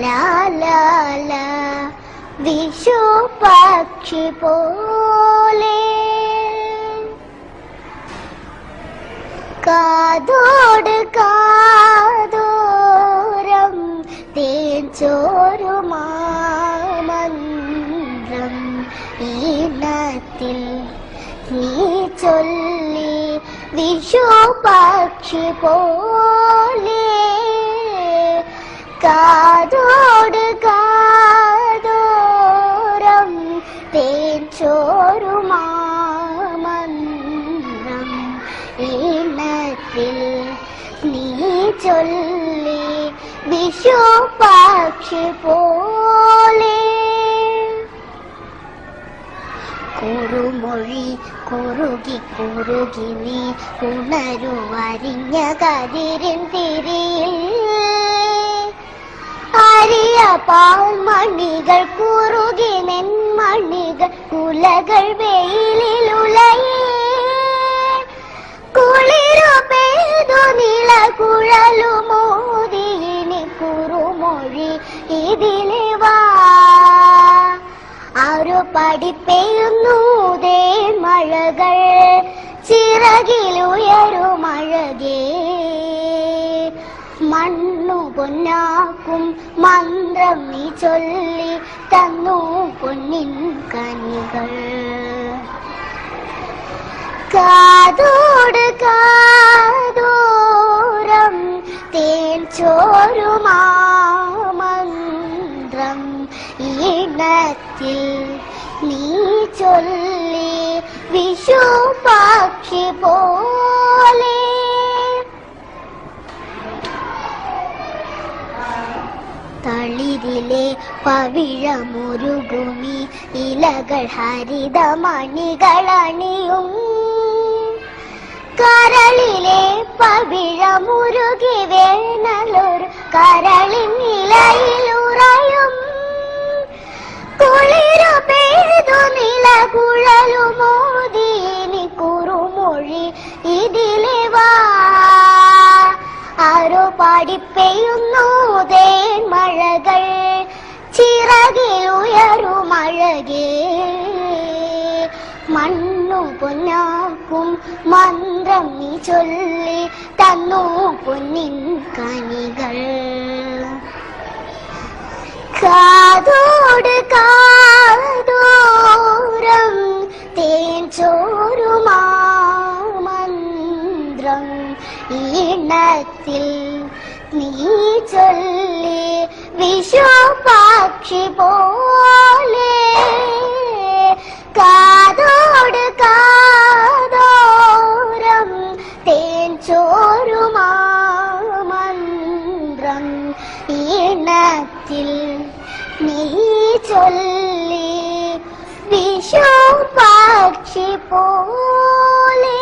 ലാ ലാ ലാ വിഷു പക്ഷി പോലെ കാതോട് കാതോരം തേൻ ചോരുമാമന്ത്രം ഈണത്തിൽ നീ ചൊല്ലി വിഷു പക്ഷി പോലെ കാതോട് കാതോരം തേൻ ചോരുമാമന്ത്രം ഈണത്തിൽ നീ ചൊല്ലി വിഷു പക്ഷി പോലെ കുറുമൊഴി കുറുകി കുറുകി നീ ഉണരുവരിഞ്ഞ കതിരിൻ തിരിയിൽ അരിയ പാൽമണികൾ കുറുകി നെന്മണികൾ കുലകൾ വെയിലുലയേ കുളിരു പെയ്തു നില കുഴലുമോദിനി കുറുമൊഴി ഇതിലെ വാ ആരോ പഠിപ്പെയ്യുന്നു ദേ മഴകൾ ചിറകിലുയരുമഴകേ മണ്ണു പൊന്നാക്കും മന്ത്രം നീ ചൊല്ലി തന്നു പൊന്നിൻ കനികൾ കാതോട് കാതോരം തേൻ ചോരുമാമന്ത്രം ഈണത്തിൽ നീ ചൊല്ലി വിഷു പക്ഷി പോലെ തളിരിലെ പവിഴമുരുകുമി ഇലകൾ ഹരിതമണികളണിയും കരളിലെ പവിഴമുരുകി വേനലൊരു കരളിൻ നിലയിലുറയും കുളിരു പെയ്തു നില കുഴലുമോദീനി കുറുമൊഴി ഇതിലെ വാ ആരോ പാടിപ്പെയ്യുന്നു തേൻ മഴകൾ ചിറകിലുയരുമഴകേ മണ്ണു പൊന്നാക്കും മന്ത്രം നീ ചൊല്ലി തന്നു പൊന്നിൻ കനികൾ കാതോട് കാതോരം തേൻ ചോരുമാമന്ത്രം ഈണത്തിൽ നീ ചൊല്ലി വിഷു പക്ഷി പോലെ കാതോട് കാതോരം തേൻ ചോരുമാമന്ത്രം ഈണത്തിൽ നീ ചൊല്ലി വിഷു പക്ഷി പോലെ